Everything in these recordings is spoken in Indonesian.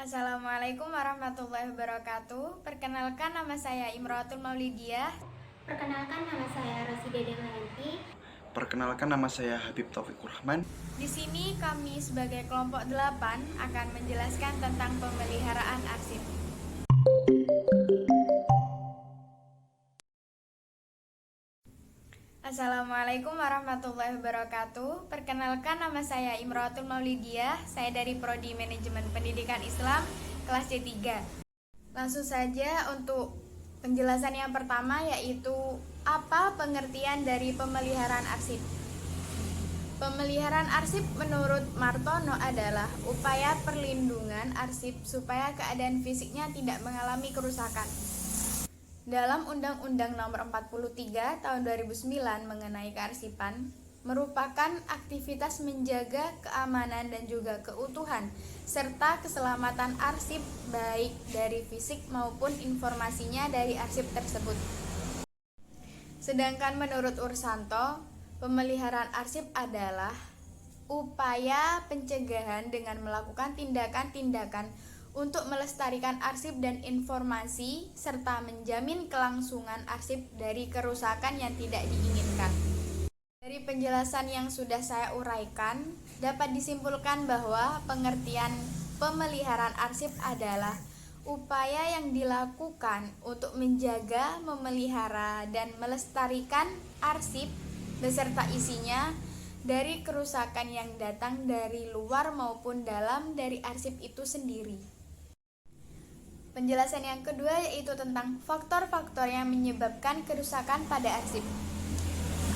Assalamualaikum warahmatullahi wabarakatuh. Perkenalkan, nama saya Imroatul Maulidiyah. Perkenalkan, nama saya Rosida Demayanti. Perkenalkan, nama saya Habib Taufikur Rahman. Di sini kami sebagai kelompok 8 akan menjelaskan tentang pemeliharaan arsip. Assalamualaikum warahmatullahi wabarakatuh. Perkenalkan, nama saya Imroatul Maulidiyah. Saya dari Prodi Manajemen Pendidikan Islam kelas C3. Langsung saja untuk penjelasan yang pertama, yaitu apa pengertian dari pemeliharaan arsip. Pemeliharaan arsip menurut Martono adalah upaya perlindungan arsip supaya keadaan fisiknya tidak mengalami kerusakan. Dalam Undang-Undang Nomor 43 Tahun 2009 mengenai kearsipan, merupakan aktivitas menjaga keamanan dan juga keutuhan serta keselamatan arsip baik dari fisik maupun informasinya dari arsip tersebut. Sedangkan menurut Ursanto, pemeliharaan arsip adalah upaya pencegahan dengan melakukan tindakan-tindakan untuk melestarikan arsip dan informasi serta menjamin kelangsungan arsip dari kerusakan yang tidak diinginkan. Dari penjelasan yang sudah saya uraikan, dapat disimpulkan bahwa pengertian pemeliharaan arsip adalah upaya yang dilakukan untuk menjaga, memelihara, dan melestarikan arsip beserta isinya dari kerusakan yang datang dari luar maupun dalam dari arsip itu sendiri. Penjelasan yang kedua yaitu tentang faktor-faktor yang menyebabkan kerusakan pada arsip.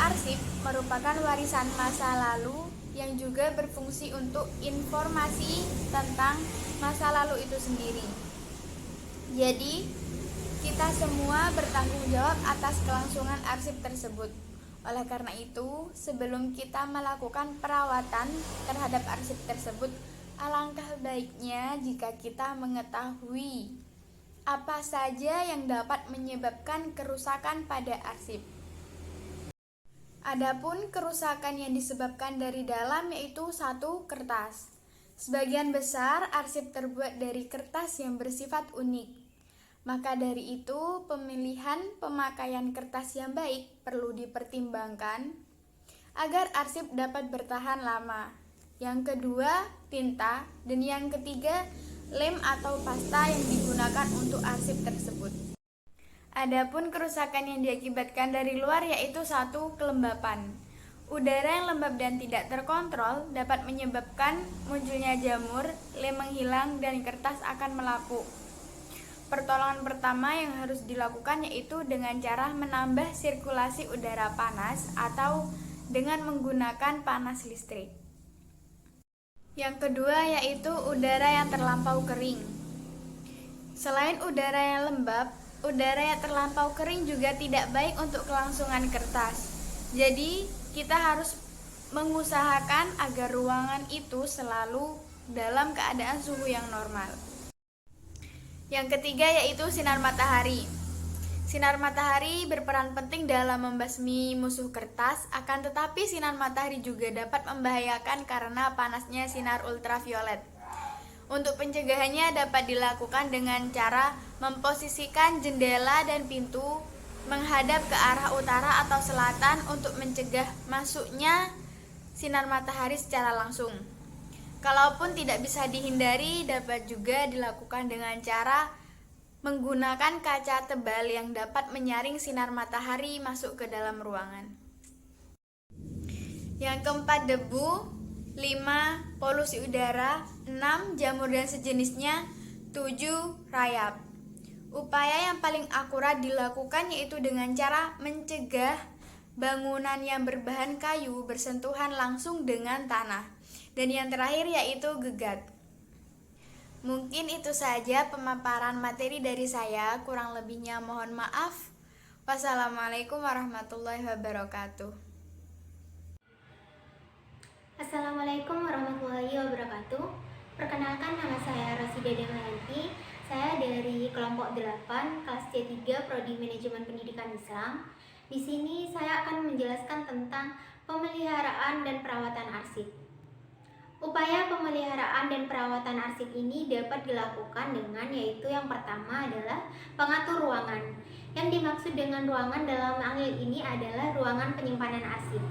Arsip merupakan warisan masa lalu yang juga berfungsi untuk informasi tentang masa lalu itu sendiri. Jadi, kita semua bertanggung jawab atas kelangsungan arsip tersebut. Oleh karena itu, sebelum kita melakukan perawatan terhadap arsip tersebut, alangkah baiknya jika kita mengetahui apa saja yang dapat menyebabkan kerusakan pada arsip. Adapun kerusakan yang disebabkan dari dalam yaitu 1. Kertas. Sebagian besar arsip terbuat dari kertas yang bersifat unik. Maka dari itu, pemilihan pemakaian kertas yang baik perlu dipertimbangkan agar arsip dapat bertahan lama. Yang kedua, tinta, dan yang ketiga, lem atau pasta yang digunakan untuk arsip tersebut. Adapun kerusakan yang diakibatkan dari luar yaitu 1. Kelembapan. Udara yang lembab dan tidak terkontrol dapat menyebabkan munculnya jamur, lem menghilang, dan kertas akan melapuk. Pertolongan pertama yang harus dilakukan yaitu dengan cara menambah sirkulasi udara panas atau dengan menggunakan panas listrik. Yang kedua yaitu udara yang terlampau kering. Selain udara yang lembab, udara yang terlampau kering juga tidak baik untuk kelangsungan kertas. Jadi, kita harus mengusahakan agar ruangan itu selalu dalam keadaan suhu yang normal. Yang ketiga yaitu sinar matahari. Sinar matahari berperan penting dalam membasmi musuh kertas, akan tetapi sinar matahari juga dapat membahayakan karena panasnya sinar ultraviolet. Untuk pencegahannya dapat dilakukan dengan cara memposisikan jendela dan pintu menghadap ke arah utara atau selatan untuk mencegah masuknya sinar matahari secara langsung. Kalaupun tidak bisa dihindari, dapat juga dilakukan dengan cara menggunakan kaca tebal yang dapat menyaring sinar matahari masuk ke dalam ruangan. Yang keempat, debu. 5. Polusi udara. 6. Jamur dan sejenisnya. 7. Rayap. Upaya yang paling akurat dilakukan yaitu dengan cara mencegah bangunan yang berbahan kayu bersentuhan langsung dengan tanah. Dan yang terakhir yaitu gegat. Mungkin itu saja pemaparan materi dari saya, kurang lebihnya mohon maaf. Wassalamualaikum warahmatullahi wabarakatuh. Assalamualaikum warahmatullahi wabarakatuh. Perkenalkan, nama saya Rosida Demayanti. Saya dari kelompok 8 kelas C3 Prodi Manajemen Pendidikan Islam. Di sini saya akan menjelaskan tentang pemeliharaan dan perawatan arsip. Upaya pemeliharaan dan perawatan arsip ini dapat dilakukan dengan yaitu yang pertama adalah pengatur ruangan. Yang dimaksud dengan ruangan dalam hal ini adalah ruangan penyimpanan arsip.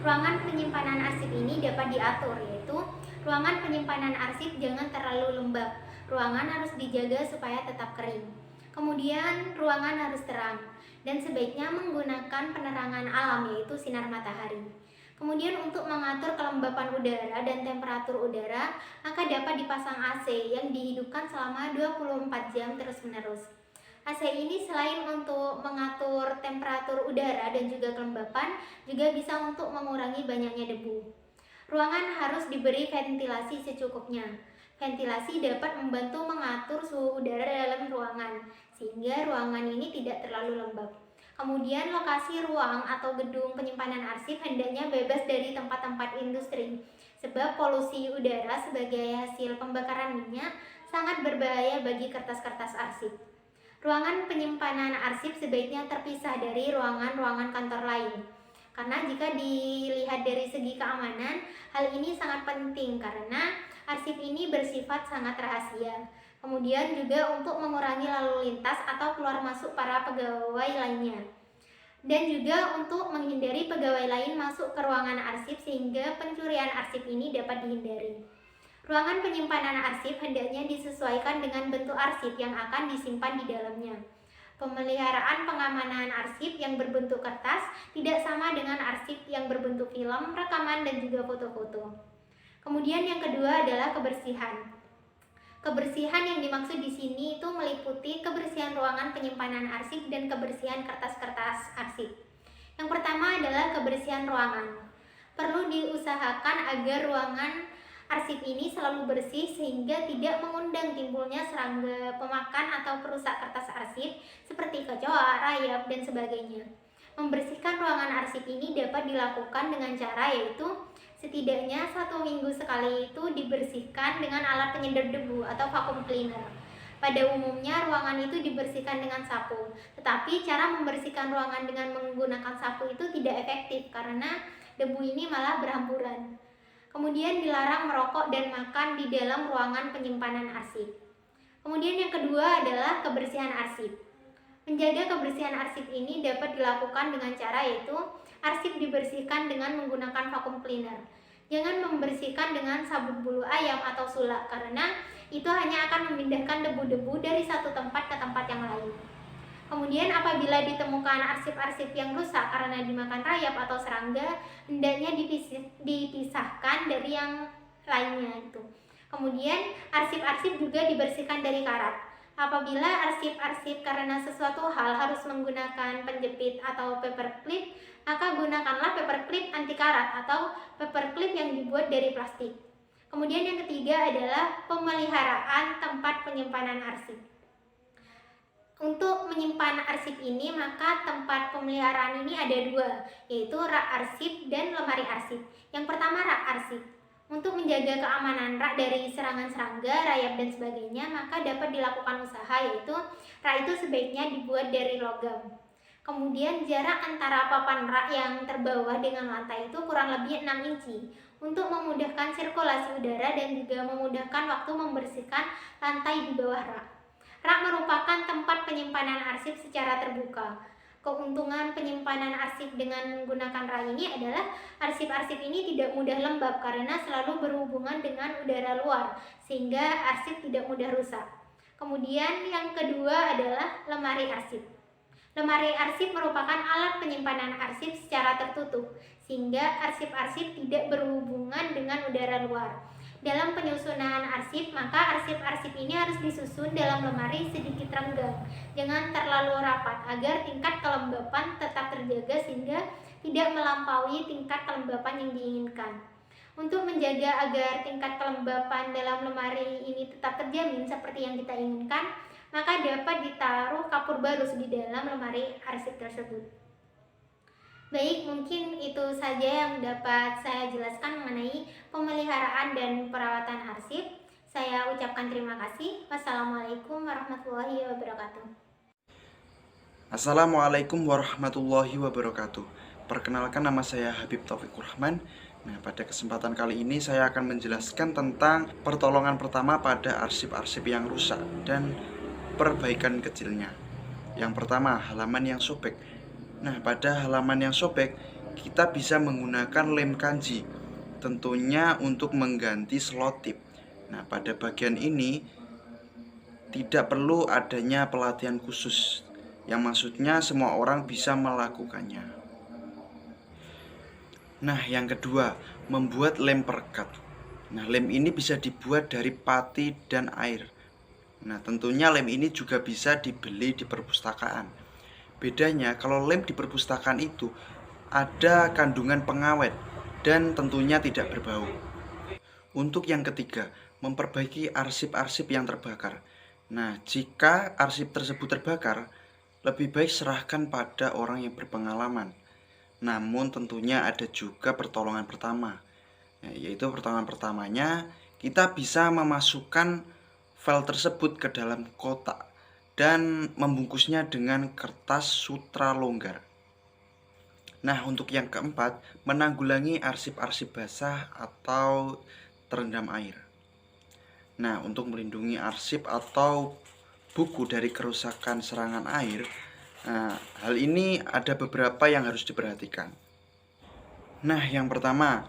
Ruangan penyimpanan arsip ini dapat diatur yaitu ruangan penyimpanan arsip jangan terlalu lembab. Ruangan harus dijaga supaya tetap kering. Kemudian ruangan harus terang dan sebaiknya menggunakan penerangan alam yaitu sinar matahari. Kemudian untuk mengatur kelembapan udara dan temperatur udara, maka dapat dipasang AC yang dihidupkan selama 24 jam terus-menerus. AC ini selain untuk mengatur temperatur udara dan juga kelembapan, juga bisa untuk mengurangi banyaknya debu. Ruangan harus diberi ventilasi secukupnya. Ventilasi dapat membantu mengatur suhu udara dalam ruangan, sehingga ruangan ini tidak terlalu lembab. Kemudian lokasi ruang atau gedung penyimpanan arsip hendaknya bebas dari tempat-tempat industri, sebab polusi udara sebagai hasil pembakaran minyak sangat berbahaya bagi kertas-kertas arsip. Ruangan penyimpanan arsip sebaiknya terpisah dari ruangan-ruangan kantor lain. Karena jika dilihat dari segi keamanan, hal ini sangat penting karena arsip ini bersifat sangat rahasia. Kemudian juga untuk mengurangi lalu lintas atau keluar masuk para pegawai lainnya. Dan juga untuk menghindari pegawai lain masuk ke ruangan arsip sehingga pencurian arsip ini dapat dihindari. Ruangan penyimpanan arsip hendaknya disesuaikan dengan bentuk arsip yang akan disimpan di dalamnya. Pemeliharaan pengamanan arsip yang berbentuk kertas tidak sama dengan arsip yang berbentuk film, rekaman, dan juga foto-foto. Kemudian yang kedua adalah kebersihan. Kebersihan yang dimaksud di sini itu meliputi kebersihan ruangan penyimpanan arsip dan kebersihan kertas-kertas arsip. Yang pertama adalah kebersihan ruangan. Perlu diusahakan agar ruangan arsip ini selalu bersih sehingga tidak mengundang timbulnya serangga pemakan atau perusak kertas arsip seperti kecoa, rayap, dan sebagainya. Membersihkan ruangan arsip ini dapat dilakukan dengan cara yaitu setidaknya 1 minggu sekali itu dibersihkan dengan alat penyedot debu atau vacuum cleaner. Pada umumnya ruangan itu dibersihkan dengan sapu, tetapi cara membersihkan ruangan dengan menggunakan sapu itu tidak efektif karena debu ini malah berhamburan. Kemudian dilarang merokok dan makan di dalam ruangan penyimpanan arsip. Kemudian yang kedua adalah kebersihan arsip. Menjaga kebersihan arsip ini dapat dilakukan dengan cara yaitu arsip dibersihkan dengan menggunakan vacuum cleaner. Jangan membersihkan dengan sabun bulu ayam atau sulak karena itu hanya akan memindahkan debu-debu dari satu tempat ke tempat yang lain. Kemudian apabila ditemukan arsip-arsip yang rusak karena dimakan rayap atau serangga, hendaknya dipisahkan dari yang lainnya itu. Kemudian arsip-arsip juga dibersihkan dari karat. Apabila arsip-arsip karena sesuatu hal harus menggunakan penjepit atau paperclip, maka gunakanlah paperclip anti karat atau paperclip yang dibuat dari plastik. Kemudian yang ketiga adalah pemeliharaan tempat penyimpanan arsip. Untuk menyimpan arsip ini, maka tempat pemeliharaan ini ada 2, yaitu rak arsip dan lemari arsip. Yang pertama rak arsip. Untuk menjaga keamanan rak dari serangan serangga, rayap, dan sebagainya, maka dapat dilakukan usaha yaitu rak itu sebaiknya dibuat dari logam. Kemudian jarak antara papan rak yang terbawah dengan lantai itu kurang lebih 6 inci untuk memudahkan sirkulasi udara dan juga memudahkan waktu membersihkan lantai di bawah rak. Rak merupakan tempat penyimpanan arsip secara terbuka. Keuntungan penyimpanan arsip dengan menggunakan rak ini adalah arsip-arsip ini tidak mudah lembab karena selalu berhubungan dengan udara luar sehingga arsip tidak mudah rusak. Kemudian yang kedua adalah lemari arsip. Lemari arsip merupakan alat penyimpanan arsip secara tertutup sehingga arsip-arsip tidak berhubungan dengan udara luar. Dalam penyusunan arsip, maka arsip-arsip ini harus disusun dalam lemari sedikit renggang, jangan terlalu rapat agar tingkat kelembapan tetap terjaga sehingga tidak melampaui tingkat kelembapan yang diinginkan. Untuk menjaga agar tingkat kelembapan dalam lemari ini tetap terjamin seperti yang kita inginkan, maka dapat ditaruh kapur barus di dalam lemari arsip tersebut. Baik, mungkin itu saja yang dapat saya jelaskan mengenai pemeliharaan dan perawatan arsip. Saya ucapkan terima kasih. Wassalamualaikum warahmatullahi wabarakatuh. Assalamualaikum warahmatullahi wabarakatuh. Perkenalkan, nama saya Habib Taufikur Rahman Nah, pada kesempatan kali ini saya akan menjelaskan tentang pertolongan pertama pada arsip-arsip yang rusak dan perbaikan kecilnya. Yang pertama, halaman yang sobek. Nah, pada halaman yang sobek, kita bisa menggunakan lem kanji, tentunya untuk mengganti selotip. Nah, pada bagian ini tidak perlu adanya pelatihan khusus, yang maksudnya semua orang bisa melakukannya. Nah, yang kedua, membuat lem perekat. Nah, lem ini bisa dibuat dari pati dan air. Nah, tentunya lem ini juga bisa dibeli di perpustakaan. Bedanya, kalau lem di perpustakaan itu ada kandungan pengawet dan tentunya tidak berbau. Untuk yang ketiga, memperbaiki arsip-arsip yang terbakar. Nah, jika arsip tersebut terbakar, lebih baik serahkan pada orang yang berpengalaman. Namun tentunya ada juga pertolongan pertama, yaitu pertolongan pertamanya kita bisa memasukkan file tersebut ke dalam kotak dan membungkusnya dengan kertas sutra longgar. Nah, untuk yang keempat, menanggulangi arsip-arsip basah atau terendam air. Nah, untuk melindungi arsip atau buku dari kerusakan serangan air, hal ini ada beberapa yang harus diperhatikan. Nah, yang pertama,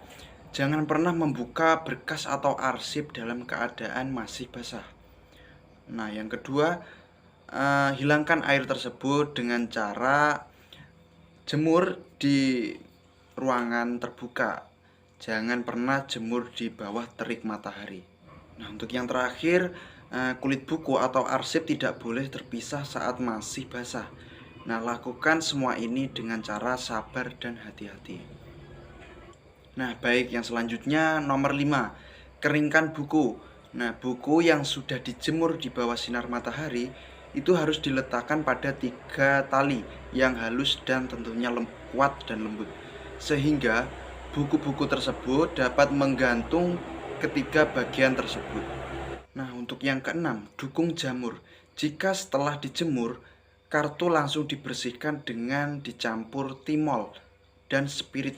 jangan pernah membuka berkas atau arsip dalam keadaan masih basah. Nah, yang kedua, hilangkan air tersebut dengan cara jemur di ruangan terbuka. Jangan pernah jemur di bawah terik matahari. Nah, untuk yang terakhir, kulit buku atau arsip tidak boleh terpisah saat masih basah. Nah, lakukan semua ini dengan cara sabar dan hati-hati. Nah, baik, yang selanjutnya nomor 5, keringkan buku. Nah, buku yang sudah dijemur di bawah sinar matahari itu harus diletakkan pada 3 tali yang halus dan tentunya kuat dan lembut, sehingga buku-buku tersebut dapat menggantung ketiga bagian tersebut. Nah, untuk yang keenam, dukung jamur. Jika setelah dijemur, kartu langsung dibersihkan dengan dicampur timol dan spirit.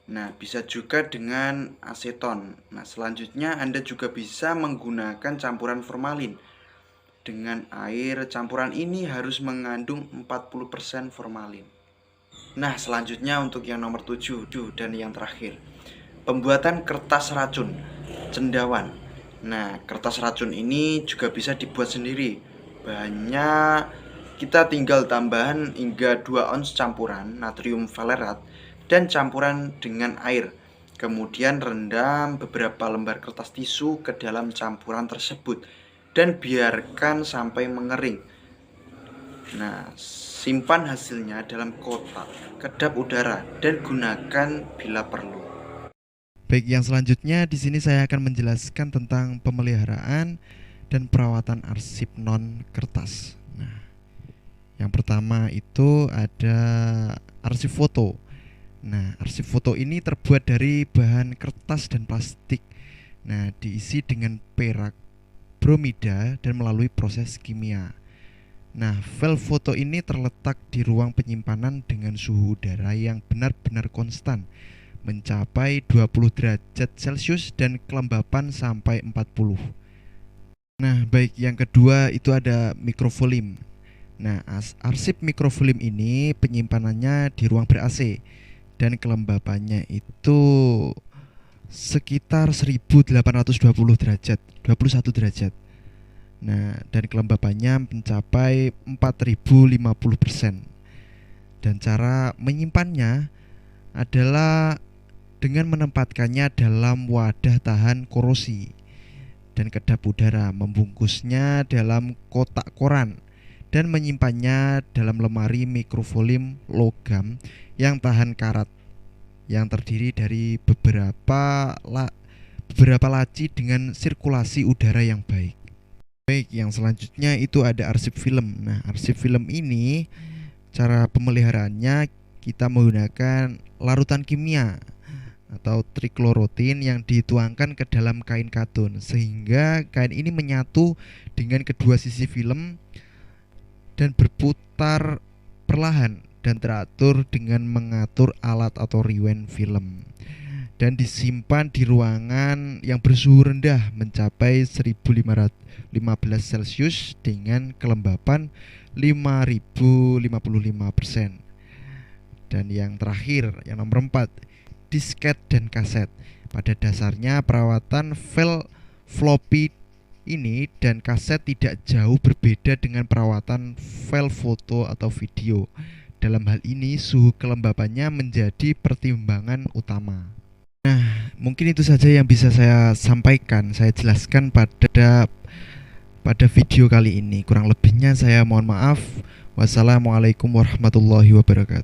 Nah, bisa juga dengan aseton. Nah, selanjutnya Anda juga bisa menggunakan campuran formalin. Dengan air, campuran ini harus mengandung 40% formalin. Nah, selanjutnya untuk yang nomor 7 dan yang terakhir, pembuatan kertas racun, cendawan. Nah, kertas racun ini juga bisa dibuat sendiri. Bahannya kita tinggal tambahan hingga 2 ons campuran natrium valerat dan campuran dengan air. Kemudian rendam beberapa lembar kertas tisu ke dalam campuran tersebut dan biarkan sampai mengering. Nah, simpan hasilnya dalam kotak kedap udara dan gunakan bila perlu. Baik, yang selanjutnya di sini saya akan menjelaskan tentang pemeliharaan dan perawatan arsip non kertas. Nah, yang pertama itu ada arsip foto. Nah, arsip foto ini terbuat dari bahan kertas dan plastik. Nah, diisi dengan perak, bromida, dan melalui proses kimia. Nah, file foto ini terletak di ruang penyimpanan dengan suhu udara yang benar-benar konstan, mencapai 20 derajat Celcius dan kelembapan sampai 40. Nah, baik, yang kedua itu ada mikrofilm. Nah, arsip mikrofilm ini penyimpanannya di ruang ber-AC dan kelembapannya itu sekitar 1820 derajat, 21 derajat. Nah, dan kelembapannya mencapai 4050%. Dan cara menyimpannya adalah dengan menempatkannya dalam wadah tahan korosi dan kedap udara, membungkusnya dalam kotak koran dan menyimpannya dalam lemari mikrofilm logam yang tahan karat, yang terdiri dari beberapa laci dengan sirkulasi udara yang baik. Baik, yang selanjutnya itu ada arsip film. Nah, arsip film ini cara pemeliharaannya kita menggunakan larutan kimia atau triklorotin yang dituangkan ke dalam kain katun, sehingga kain ini menyatu dengan kedua sisi film dan berputar perlahan dan teratur dengan mengatur alat atau rewind film. dan disimpan di ruangan yang bersuhu rendah mencapai 1515 Celcius dengan kelembapan 5055%. Dan yang terakhir, yang nomor 4, disket dan kaset. Pada dasarnya perawatan file floppy ini dan kaset tidak jauh berbeda dengan perawatan file foto atau video. Dalam hal ini suhu kelembapannya menjadi pertimbangan utama. Nah, mungkin itu saja yang bisa saya sampaikan, saya jelaskan pada video kali ini. Kurang lebihnya saya mohon maaf. Wassalamualaikum warahmatullahi wabarakatuh.